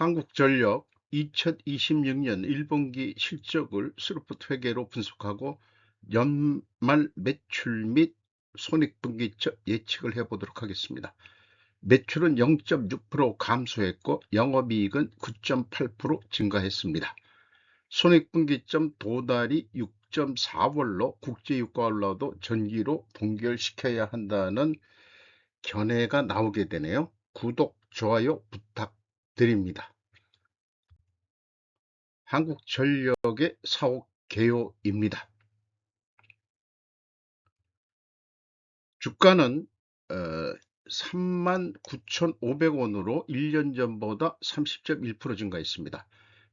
한국전력 2026년 1분기 실적을 스루프트 회계로 분석하고 연말 매출 및 손익분기점 예측을 해보도록 하겠습니다. 매출은 0.6% 감소했고 영업이익은 9.8% 증가했습니다. 손익분기점 도달이 6.4월로 국제유가올라도 전기로 동결시켜야 한다는 견해가 나오게 되네요. 구독, 좋아요 부탁드립니다. 한국전력의 사옥 개요입니다. 주가는 39,500원으로 1년 전보다 30.1% 증가했습니다.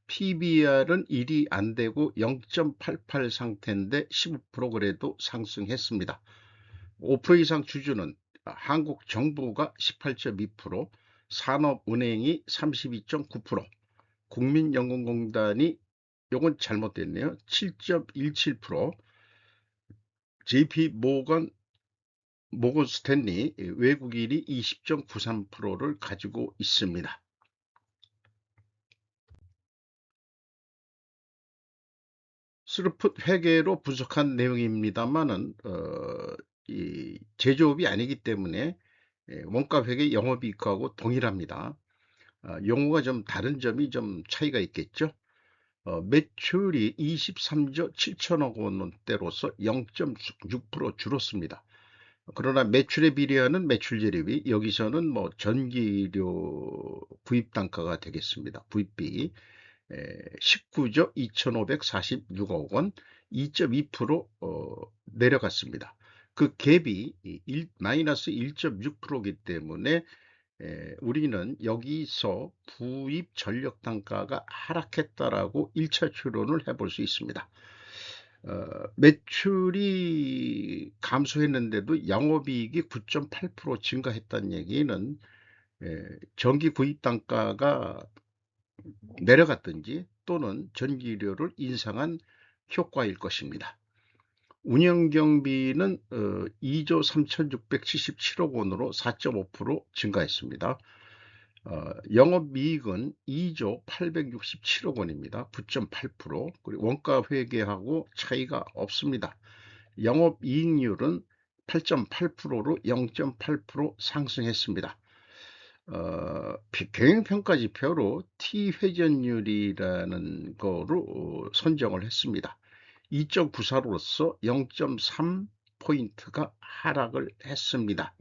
PBR은 1이 안 되고 0.88 상태인데 15% 그래도 상승했습니다. 5% 이상 주주는 한국정부가 18.2%, 산업은행이 32.9%, 국민연금공단이 요건 잘못됐네요. 7.17%, JP 모건 스탠리 외국인이 20.93%를 가지고 있습니다. 스루프트 회계로 분석한 내용입니다만은 이 제조업이 아니기 때문에 원가 회계 영업이익하고 동일합니다. 용어가 좀 다른 점이 좀 차이가 있겠죠. 매출이 23조 7천억 원대로서 0.6% 줄었습니다. 그러나 매출에 비례하는 매출 재료비, 여기서는 뭐 전기료 구입 단가가 되겠습니다. 구입비 19조 2,546억 원, 2.2% 내려갔습니다. 그 갭이 마이너스 1.6%이기 때문에 우리는 여기서 구입 전력 단가가 하락했다라고 1차 추론을 해볼 수 있습니다. 매출이 감소했는데도 영업이익이 9.8% 증가했다는 얘기는 전기 구입 단가가 내려갔든지 또는 전기료를 인상한 효과일 것입니다. 운영경비는 2조 3,677억 원으로 4.5% 증가했습니다. 영업이익은 2조 867억 원입니다. 9.8%. 그리고 원가 회계하고 차이가 없습니다. 영업이익률은 8.8%로 0.8% 상승했습니다. 경영평가지표로 T회전율이라는 거로 선정을 했습니다. 2.94로서 0.3포인트가 하락을 했습니다.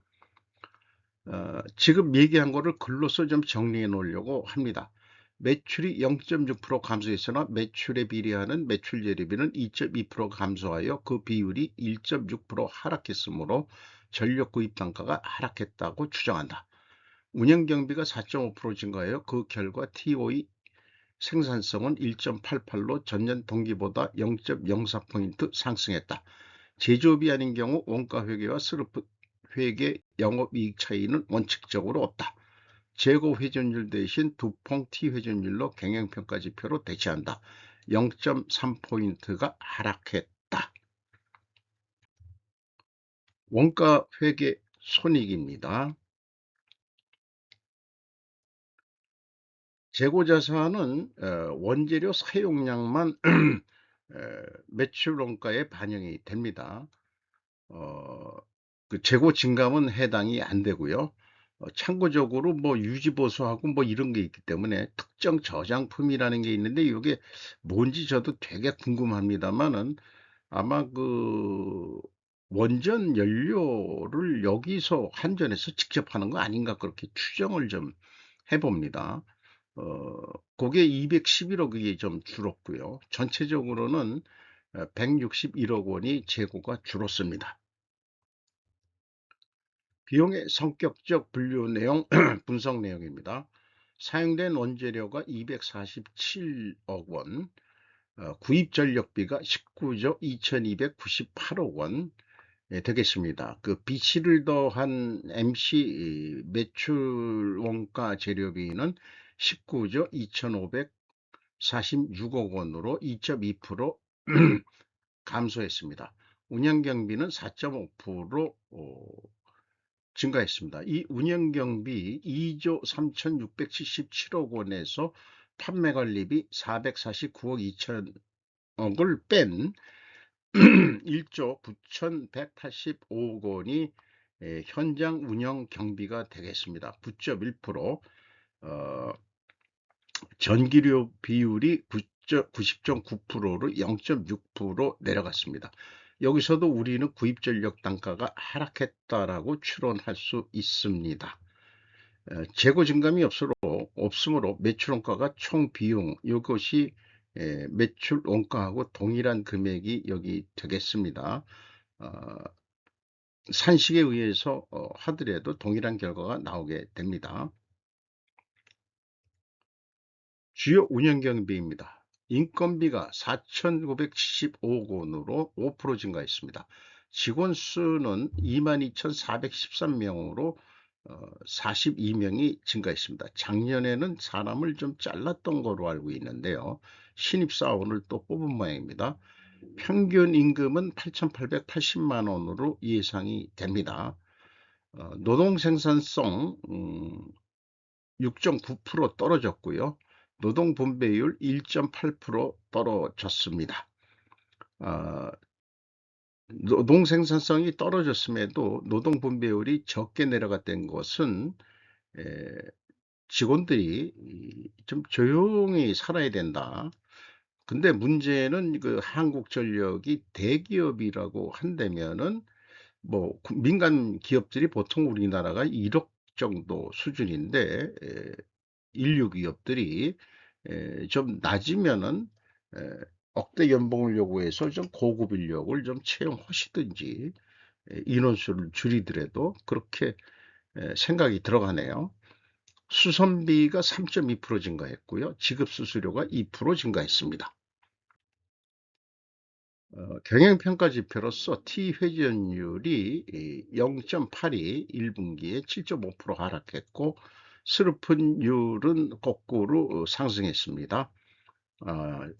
지금 얘기한 거를 글로서 좀 정리해 놓으려고 합니다. 매출이 0.6% 감소했으나 매출에 비례하는 매출 재료비는 2.2% 감소하여 그 비율이 1.6% 하락했으므로 전력 구입 단가가 하락했다고 추정한다. 운영경비가 4.5% 증가하여 그 결과 TOE 생산성은 1.88로 전년 동기보다 0.04포인트 상승했다. 제조업이 아닌 경우 원가 회계와 스루프 회계 영업이익 차이는 원칙적으로 없다. 재고 회전율 대신 두퐁 T 회전율로 경영평가 지표로 대체한다. 0.3포인트가 하락했다. 원가 회계 손익입니다. 재고자산은 원재료 사용량만 매출 원가에 반영이 됩니다. 그 재고 증감은 해당이 안 되고요. 참고적으로 뭐 유지보수하고 뭐 이런 게 있기 때문에 특정 저장품이라는 게 있는데 이게 뭔지 저도 되게 궁금합니다만은 아마 그 원전 연료를 여기서 한전에서 직접 하는 거 아닌가 그렇게 추정을 좀 해봅니다. 그게 211억이 좀 줄었고요. 전체적으로는 161억 원이 재고가 줄었습니다. 비용의 성격적 분류 내용, 분석 내용입니다. 사용된 원재료가 247억 원, 구입 전력비가 19조 2298억 원 되겠습니다. 그 비치를 더한 MC 매출 원가 재료비는 19조 2546억 원으로 2.2% 감소했습니다. 운영경비는 4.5% 증가했습니다. 이 운영경비 2조 3,677억 원에서 판매관리비 449억 2천억을 뺀 1조 9,185억 원이 현장 운영 경비가 되겠습니다. 9.1%. 전기료 비율이 90.9%로 0.6% 내려갔습니다. 여기서도 우리는 구입 전력 단가가 하락했다라고 추론할 수 있습니다. 재고 증감이 없으므로 매출 원가가 총 비용 이것이 매출 원가하고 동일한 금액이 여기 되겠습니다. 산식에 의해서 하더라도 동일한 결과가 나오게 됩니다. 주요 운영경비입니다. 인건비가 4,975억 원으로 5% 증가했습니다. 직원 수는 22,413명으로 42명이 증가했습니다. 작년에는 사람을 좀 잘랐던 거로 알고 있는데요. 신입사원을 또 뽑은 모양입니다. 평균 임금은 8,880만 원으로 예상이 됩니다. 노동 생산성 6.9% 떨어졌고요. 노동 분배율 1.8% 떨어졌습니다. 노동 생산성이 떨어졌음에도 노동 분배율이 적게 내려갔던 것은 직원들이 좀 조용히 살아야 된다. 근데 문제는 그 한국전력이 대기업이라고 한다면은 뭐 민간 기업들이 보통 우리나라가 1억 정도 수준인데 인류 기업들이 좀 낮으면은 억대 연봉을 요구해서 좀 고급 인력을 좀 채용하시든지 인원수를 줄이더라도 그렇게 생각이 들어가네요. 수선비가 3.2% 증가했고요. 지급수수료가 2% 증가했습니다. 경영평가 지표로서 T회전율이 0.82 1분기에 7.5% 하락했고 스루픈율은 거꾸로 상승했습니다.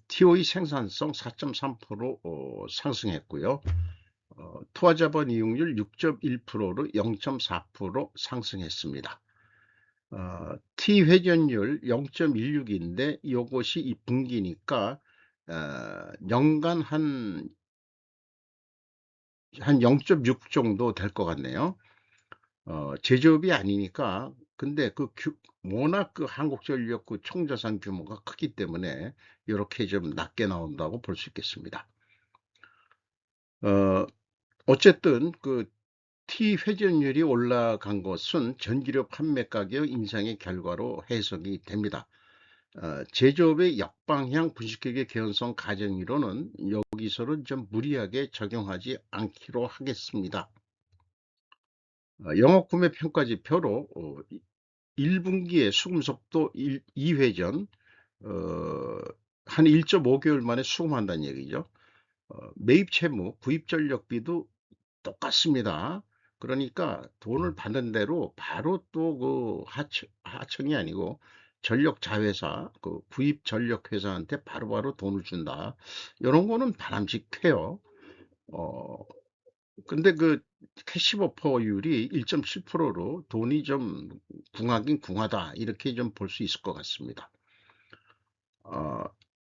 TOE 생산성 4.3% 상승했고요. 투하자본 이용률 6.1%로 0.4% 상승했습니다. T회전율 0.16인데 이것이 이 분기니까 연간 한 0.6 정도 될 것 같네요. 제조업이 아니니까 근데 워낙 그 한국전력 그 총자산 규모가 크기 때문에 이렇게 좀 낮게 나온다고 볼 수 있겠습니다. 어쨌든 그 T회전율이 올라간 것은 전기료 판매 가격 인상의 결과로 해석이 됩니다. 제조업의 역방향 분식회계 개연성 가정이론은 여기서는 좀 무리하게 적용하지 않기로 하겠습니다. 영업구매 평가지표로 1분기에 수금속도 2회전 한 1.5개월 만에 수금한다는 얘기죠. 매입 채무, 구입 전력비도 똑같습니다. 그러니까 돈을 받는 대로 바로 또 그 하청이 아니고 전력 자회사, 그 구입 전력 회사한테 바로바로 돈을 준다. 이런 거는 바람직해요. 근데 그 캐시버퍼율이 1.7%로 돈이 좀 궁하긴 궁하다. 이렇게 좀 볼 수 있을 것 같습니다.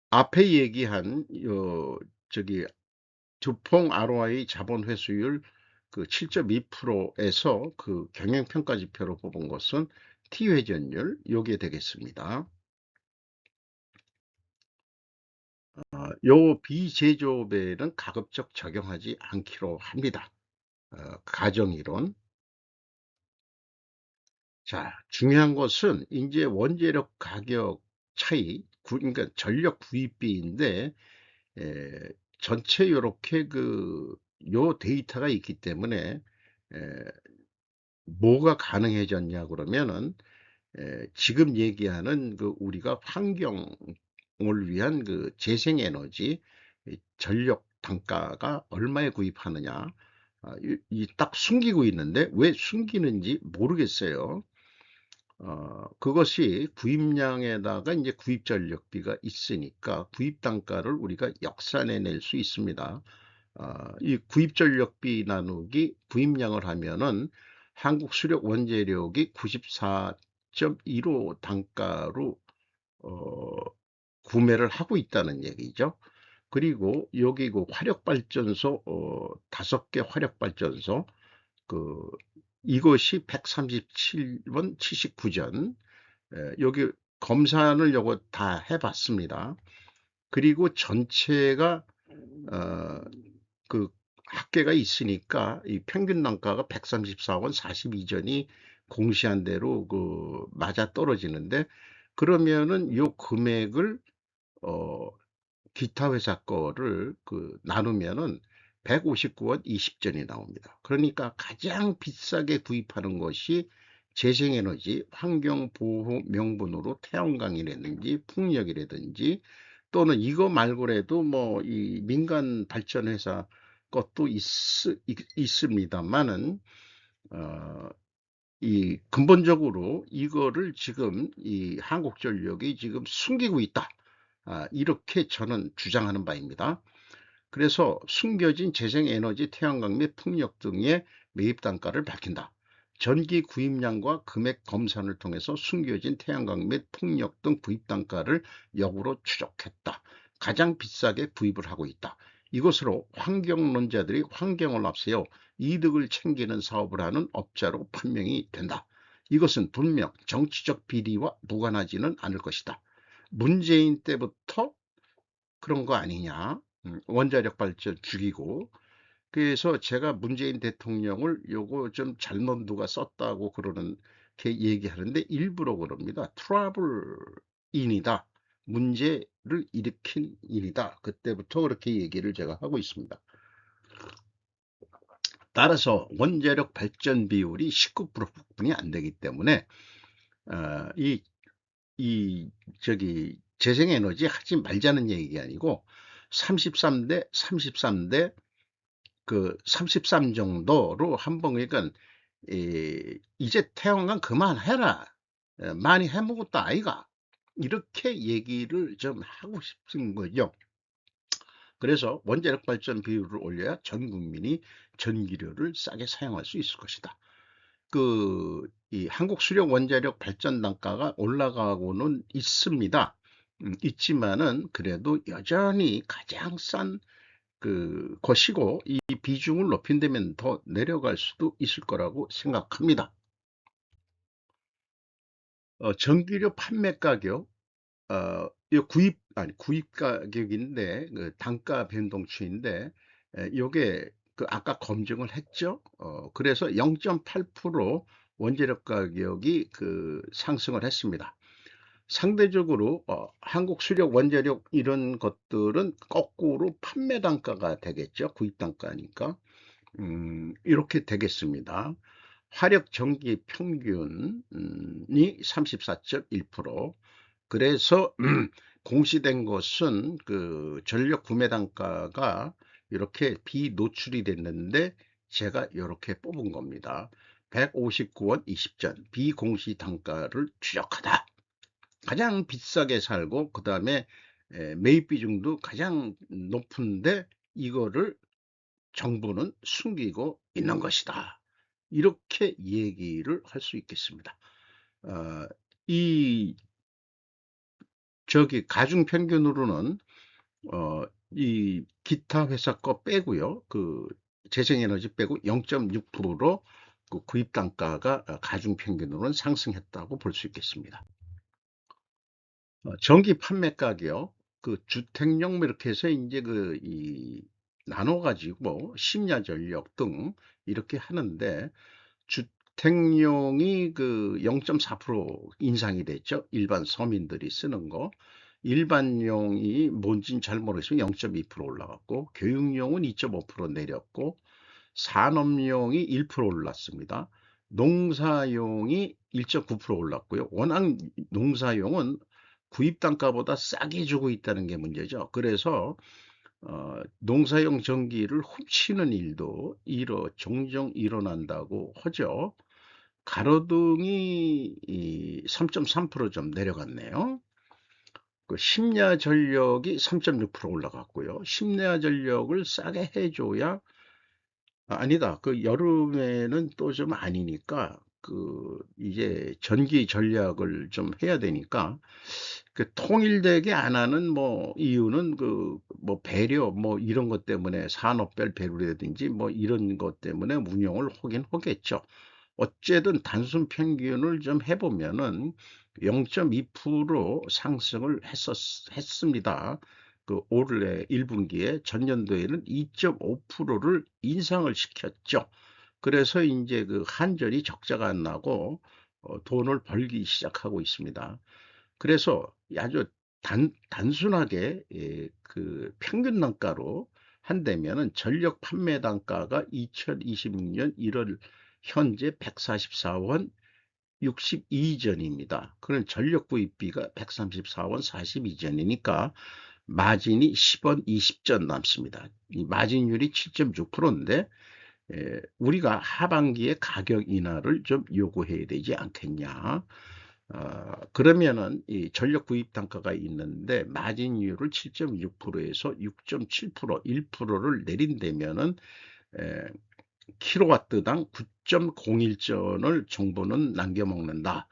앞에 얘기한 저기 두퐁 ROI 자본 회수율 그 7.2%에서 그 경영평가 지표로 뽑은 것은 T회전율 요게 되겠습니다. 요 비제조업에는 가급적 적용하지 않기로 합니다. 가정이론. 자, 중요한 것은 이제 원재력 가격 차이, 그러니까 전력 구입비인데 전체 이렇게 요 데이터가 있기 때문에 뭐가 가능해졌냐 그러면은 지금 얘기하는 그 우리가 환경을 위한 그 재생에너지 전력 단가가 얼마에 구입하느냐 딱 숨기고 있는데 왜 숨기는지 모르겠어요. 그것이 구입량에다가 이제 구입 전력비가 있으니까 구입 단가를 우리가 역산해 낼 수 있습니다. 이 구입 전력비 나누기 구입량을 하면은 한국수력 원재력이 94.15 단가로 구매를 하고 있다는 얘기죠. 그리고 여기 그 화력발전소 5개 화력발전소 그 이것이 137원 79전 여기 검사를 요거 다 해봤습니다. 그리고 전체가 어, 그 합계가 있으니까 이 평균 단가가 134원 42전이 공시한 대로 그 맞아 떨어지는데 그러면은 요 금액을 어 기타 회사 거를 그 나누면은 159원 20전이 나옵니다. 그러니까 가장 비싸게 구입하는 것이 재생에너지, 환경보호 명분으로 태양광이라든지 풍력이라든지 또는 이거 말고라도 뭐 이 민간 발전회사 것도 있습니다만은 이 근본적으로 이거를 지금 이 한국전력이 지금 숨기고 있다. 이렇게 저는 주장하는 바입니다. 그래서 숨겨진 재생에너지, 태양광 및 풍력 등의 매입 단가를 밝힌다. 전기 구입량과 금액 검산을 통해서 숨겨진 태양광 및 풍력 등 구입 단가를 역으로 추적했다. 가장 비싸게 구입을 하고 있다. 이것으로 환경론자들이 환경을 앞세워 이득을 챙기는 사업을 하는 업자로 판명이 된다. 이것은 분명 정치적 비리와 무관하지는 않을 것이다. 문재인 때부터 그런 거 아니냐. 원자력 발전 죽이고. 그래서 제가 문재인 대통령을 요거 좀 잘못 누가 썼다고 그러는 게 얘기하는데 일부러 그럽니다. 트러블인이다. 문제를 일으킨 인이다. 그때부터 그렇게 얘기를 제가 하고 있습니다. 따라서 원자력 발전 비율이 19%뿐이 안 되기 때문에 이 저기 재생에너지 하지 말자는 얘기가 아니고 33대 33대 그 33 정도로 한번 그러니까 이제 태양광 그만해라. 많이 해먹었다 아이가. 이렇게 얘기를 좀 하고 싶은 거죠. 그래서 원자력 발전 비율을 올려야 전 국민이 전기료를 싸게 사용할 수 있을 것이다. 이 한국 수력 원자력 발전 단가가 올라가고는 있습니다. 있지만은 그래도 여전히 가장 싼 것이고 이 비중을 높인다면 더 내려갈 수도 있을 거라고 생각합니다. 전기료 판매 가격, 이 구입 가격인데 단가 변동치인데 요게 아까 검증을 했죠. 그래서 0.8% 원재료 가격이 상승을 했습니다. 상대적으로 한국 수력 원자력 이런 것들은 거꾸로 판매 단가가 되겠죠. 구입 단가니까. 이렇게 되겠습니다. 화력 전기 평균이 34.1%. 그래서 공시된 것은 전력 구매 단가가 이렇게 비노출이 됐는데 제가 이렇게 뽑은 겁니다. 159원 20전 비공시 단가를 추적하다. 가장 비싸게 살고 그 다음에 매입 비중도 가장 높은데 이거를 정부는 숨기고 있는 것이다. 이렇게 얘기를 할 수 있겠습니다. 이 가중 평균으로는 이 기타 회사 거 빼고요. 재생에너지 빼고 0.6% 구입 단가가 가중 평균으로는 상승했다고 볼 수 있겠습니다. 전기 판매 가격, 주택용 뭐 이렇게 해서 이제 나눠가지고 심야 전력 등 이렇게 하는데 주택용이 0.4% 인상이 됐죠. 일반 서민들이 쓰는 거. 일반용이 뭔진 잘 모르겠으면 0.2% 올라갔고 교육용은 2.5% 내렸고 산업용이 1% 올랐습니다. 농사용이 1.9% 올랐고요. 워낙 농사용은 구입 단가보다 싸게 주고 있다는 게 문제죠. 그래서 농사용 전기를 훔치는 일도 종종 일어난다고 하죠. 가로등이 3.3%좀 내려갔네요. 심야 전력이 3.6% 올라갔고요. 심야 전력을 싸게 해줘야 아니다. 그 여름에는 또 좀 아니니까 이제 전기 전략을 좀 해야 되니까 통일되게 안 하는 뭐 이유는 뭐 배려 뭐 이런 것 때문에 산업별 배려라든지 뭐 이런 것 때문에 운영을 하긴 하겠죠. 어쨌든 단순 평균을 좀 해 보면은 0.2% 상승을 했습니다. 올해 1 분기에 전년도에는 2.5%를 인상을 시켰죠. 그래서 인제 한전이 적자가 안 나고 돈을 벌기 시작하고 있습니다. 그래서 아주 단순하게 평균 단가로 한다면은 전력 판매 단가가 2026년 1월 현재 144원 62 전입니다. 그럼 전력 구입비가 134원 42 전이니까 마진이 10원 20전 남습니다. 이 마진율이 7.6%인데 우리가 하반기에 가격 인하를 좀 요구해야 되지 않겠냐. 그러면은 이 전력 구입 단가가 있는데 마진율을 7.6%에서 6.7% 1%를 내린다면은 에, 킬로와트당 9.01전을 정부는 남겨먹는다.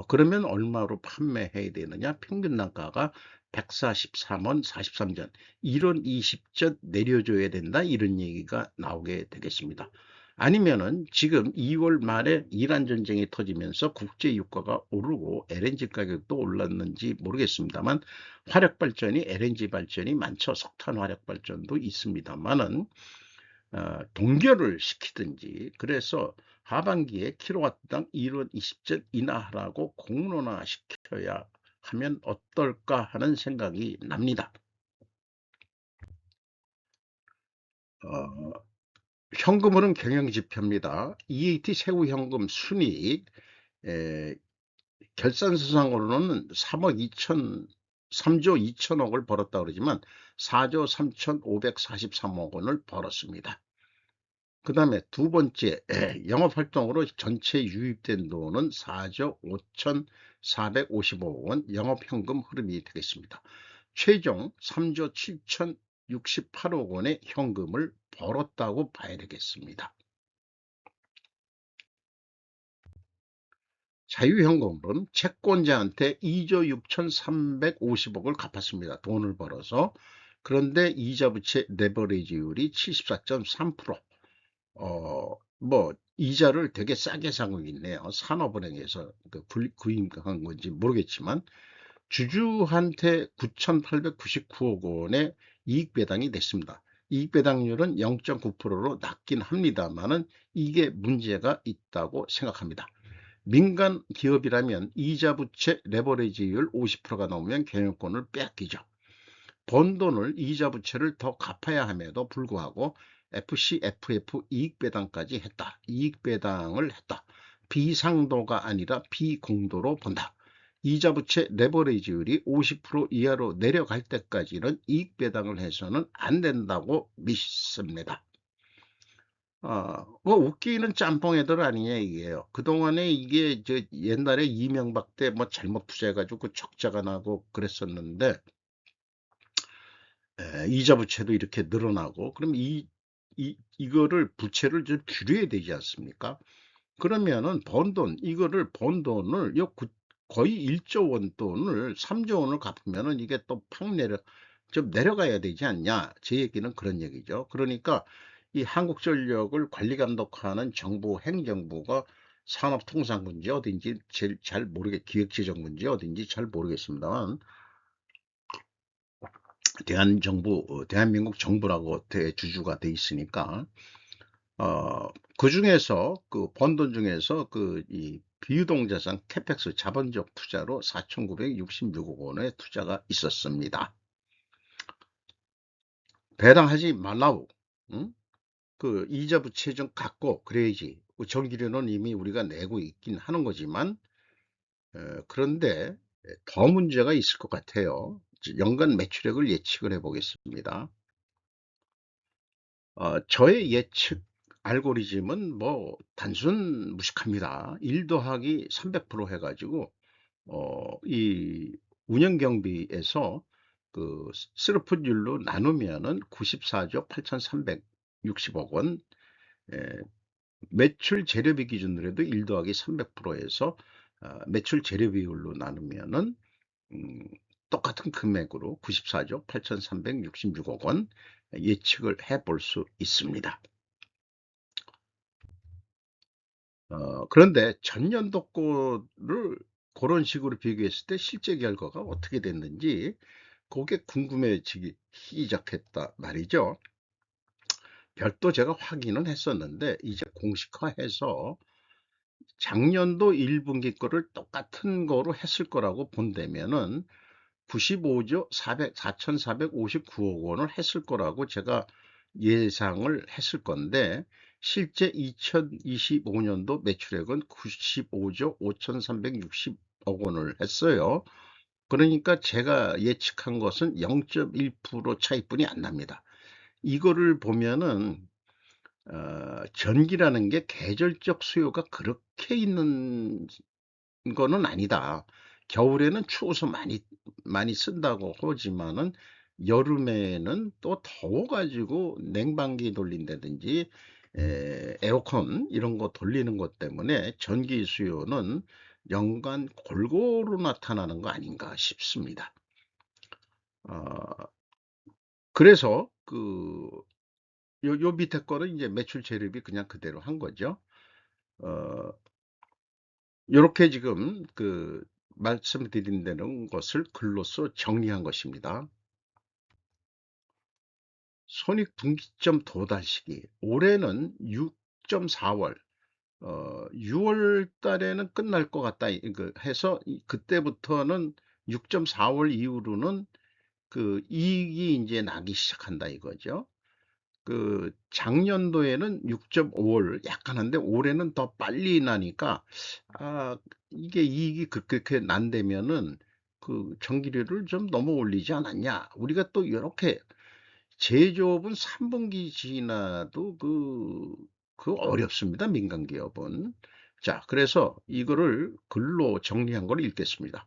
그러면 얼마로 판매해야 되느냐? 평균 단가가 143원 43전, 1원 20전 내려줘야 된다. 이런 얘기가 나오게 되겠습니다. 아니면은 지금 2월 말에 이란 전쟁이 터지면서 국제 유가가 오르고 LNG 가격도 올랐는지 모르겠습니다만 화력 발전이 LNG 발전이 많죠. 석탄 화력 발전도 있습니다만은 동결을 시키든지 그래서 하반기에 킬로와트당 1원 20전 인하하라고 공론화시켜야 하면 어떨까 하는 생각이 납니다. 어, 현금으로는 경영지표입니다. EAT 세후현금 순이익 에, 결산서상으로는 3조 2천억을 벌었다 그러지만 4조 3,543억 원을 벌었습니다. 그 다음에 두 번째 영업활동으로 전체 유입된 돈은 4조 5,455억 원 영업현금 흐름이 되겠습니다. 최종 3조 7,068억 원의 현금을 벌었다고 봐야 되겠습니다. 자유현금으로는 채권자한테 2조 6,350억을 갚았습니다. 돈을 벌어서. 그런데 이자부채 레버리지율이 74.3%. 이자를 되게 싸게 사고 있네요. 산업은행에서 구입한 건지 모르겠지만 주주한테 9,899억 원의 이익 배당이 됐습니다. 이익 배당률은 0.9%로 낮긴 합니다만은 이게 문제가 있다고 생각합니다. 민간 기업이라면 이자 부채 레버리지율 50%가 넘으면 경영권을 빼앗기죠. 번 돈을 이자 부채를 더 갚아야 함에도 불구하고 FC, FF 이익 배당까지 했다. 이익 배당을 했다. 비상도가 아니라 비공도로 본다. 이자 부채 레버리지율이 50% 이하로 내려갈 때까지는 이익 배당을 해서는 안 된다고 믿습니다. 뭐 웃기는 짬뽕 애들 아니냐 이게요. 그동안에 이게 옛날에 이명박 때 뭐 잘못 투자해가지고 적자가 나고 그랬었는데 이자 부채도 이렇게 늘어나고 그럼 이거를 부채를 좀 줄여야 되지 않습니까? 그러면은 이거를 번 돈을 거의 1조 원 돈을 3조 원을 갚으면은 이게 또 팍 좀 내려가야 되지 않냐. 제 얘기는 그런 얘기죠. 그러니까 이 한국전력을 관리 감독하는 정부 행정부가 산업통상부인지 어딘지 잘 기획재정부인지 어딘지 잘 모르겠습니다만 대한민국 정부라고 대주주가 돼 있으니까 그 중에서 번 돈 중에서 이 비유동자산 캐펙스 자본적 투자로 4,966억 원의 투자가 있었습니다. 배당하지 말라고. 응? 이자 부채 좀 갚고 그래야지. 전기료는 이미 우리가 내고 있긴 하는 거지만 그런데 더 문제가 있을 것 같아요. 연간 매출액을 예측을 해보겠습니다. 저의 예측 알고리즘은 뭐 단순 무식합니다. 1 더하기 300% 해가지고 이 운영 경비에서 스루풋율로 나누면은 94조 8,360억 원, 매출 재료비 기준으로 해도 1 더하기 300%에서 매출 재료비율로 나누면은 똑같은 금액으로 94조 8,366억 원 예측을 해볼 수 있습니다. 그런데 전년도 거를 그런 식으로 비교했을 때 실제 결과가 어떻게 됐는지 그게 궁금해지기 시작했다 말이죠. 별도 제가 확인은 했었는데 이제 공식화해서 작년도 1분기 거를 똑같은 거로 했을 거라고 본다면은 95조 4,459억 원을 했을 거라고 제가 예상을 했을 건데 실제 2025년도 매출액은 95조 5,360억 원을 했어요. 그러니까 제가 예측한 것은 0.1% 차이뿐이 안 납니다. 이거를 보면은 전기라는 게 계절적 수요가 그렇게 있는 거는 아니다. 겨울에는 추워서 많이 쓴다고 하지만은 여름에는 또 더워가지고 냉방기 돌린다든지 에어컨 이런 거 돌리는 것 때문에 전기 수요는 연간 골고루 나타나는 거 아닌가 싶습니다. 그래서 요 밑에 거는 이제 매출 재료비 그냥 그대로 한 거죠. 어, 요렇게 지금 말씀드린 되는 것을 글로써 정리한 것입니다. 손익분기점 도달 시기. 올해는 6.4월, 6월 달에는 끝날 것 같다. 해서 그때부터는 6.4월 이후로는 이익이 이제 나기 시작한다 이거죠. 작년도에는 6.5월 약간 한데 올해는 더 빨리 나니까 이게 이익이 그렇게 난다면은 전기료를 좀 너무 올리지 않았냐. 우리가 또 이렇게 제조업은 3분기 지나도 어렵습니다. 민간 기업은. 자, 그래서 이거를 글로 정리한 걸 읽겠습니다.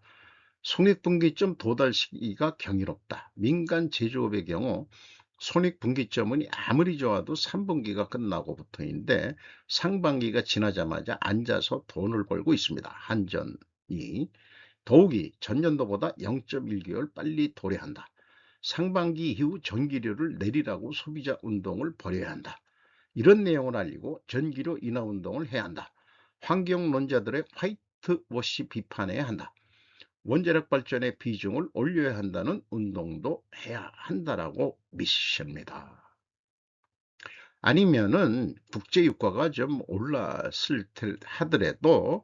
손익분기점 도달 시기가 경이롭다. 민간 제조업의 경우 손익분기점은 아무리 좋아도 3분기가 끝나고부터인데 상반기가 지나자마자 앉아서 돈을 벌고 있습니다. 한전이. 더욱이 전년도보다 0.1개월 빨리 도래한다. 상반기 이후 전기료를 내리라고 소비자 운동을 벌여야 한다. 이런 내용을 알리고 전기료 인하 운동을 해야 한다. 환경론자들의 화이트워시 비판해야 한다. 원자력 발전의 비중을 올려야 한다는 운동도 해야 한다라고 미십니다. 아니면은 국제 유가가 좀 올랐을 하더라도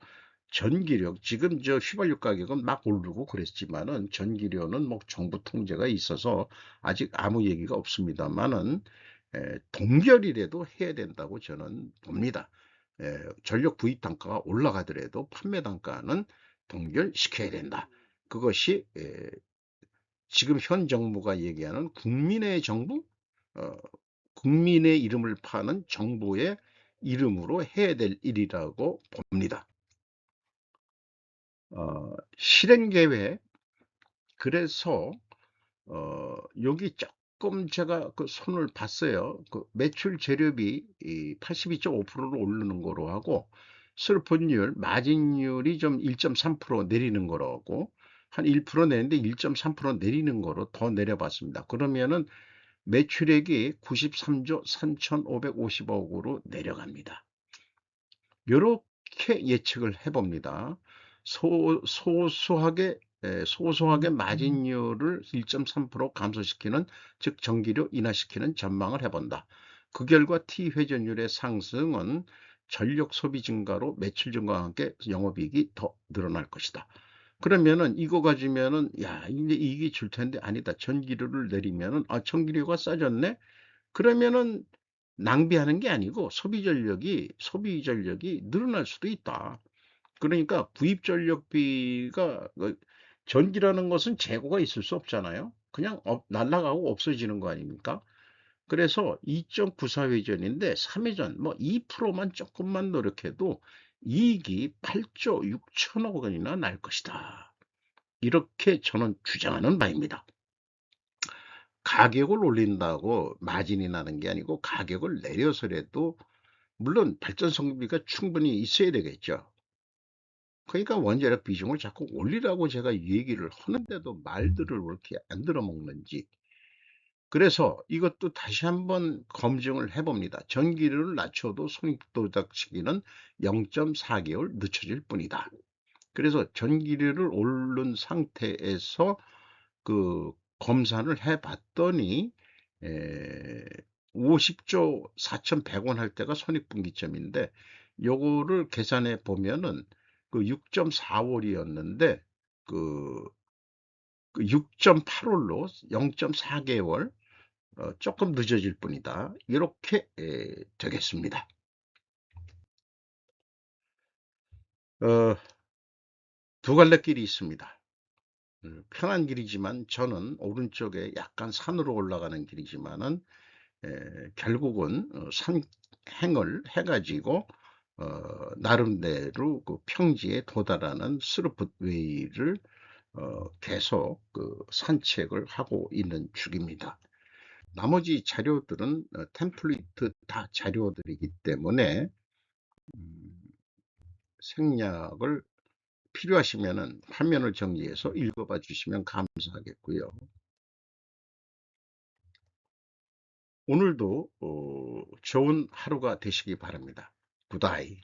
전기료 지금 휘발유 가격은 막 오르고 그랬지만은 전기료는 뭐 정부 통제가 있어서 아직 아무 얘기가 없습니다만은 동결이라도 해야 된다고 저는 봅니다. 전력 구입 단가가 올라가더라도 판매 단가는 동결시켜야 된다. 그것이 지금 현 정부가 얘기하는 국민의 정부, 어, 국민의 이름을 파는 정부의 이름으로 해야 될 일이라고 봅니다. 실행 계획. 그래서 여기 조금 제가 손을 봤어요. 매출 재료비 82.5%로 오르는 거로 하고 슬픈율 마진율이 좀 1.3% 내리는 거로 하고 한 1% 내는데 1.3% 내리는 거로 더 내려봤습니다. 그러면은 매출액이 93조 3,550억으로 내려갑니다. 이렇게 예측을 해봅니다. 소소하게 마진율을 1.3% 감소시키는, 즉 전기료 인하시키는 전망을 해본다. 그 결과 T회전율의 상승은 전력 소비 증가로 매출 증가와 함께 영업이익이 더 늘어날 것이다. 그러면은 이거 가지면은 야 이제 이익이 줄 텐데 아니다. 전기료를 내리면은 전기료가 싸졌네. 그러면은 낭비하는 게 아니고 소비 전력이 늘어날 수도 있다. 그러니까 구입 전력비가 전기라는 것은 재고가 있을 수 없잖아요. 그냥 날아가고 없어지는 거 아닙니까? 그래서 2.94회전인데 3회전 뭐 2%만 조금만 노력해도 이익이 8조 6천억 원이나 날 것이다. 이렇게 저는 주장하는 바입니다. 가격을 올린다고 마진이 나는 게 아니고 가격을 내려서라도 물론 발전 성비가 충분히 있어야 되겠죠. 그러니까 원자력 비중을 자꾸 올리라고 제가 얘기를 하는데도 말들을 왜 이렇게 안 들어먹는지. 그래서 이것도 다시 한번 검증을 해 봅니다. 전기료를 낮춰도 손익도작 시기는 0.4개월 늦춰질 뿐이다. 그래서 전기료를 오른 상태에서 그 검사를 해 봤더니 에 50조 4,100원 할 때가 손익분기점인데, 요거를 계산해 보면은 그 6.4월이었는데 그 6.8월로 0.4개월 조금 늦어질 뿐이다. 이렇게 되겠습니다. 어, 두 갈래 길이 있습니다. 편한 길이지만 저는 오른쪽에 약간 산으로 올라가는 길이지만은 결국은 산행을 해가지고 나름대로 그 평지에 도달하는 스루풋 웨이를 계속 그 산책을 하고 있는 중입니다. 나머지 자료들은 템플릿 다 자료들이기 때문에 음, 생략을 필요하시면은 화면을 정리해서 읽어봐 주시면 감사하겠고요. 오늘도 좋은 하루가 되시기 바랍니다. 굿아이.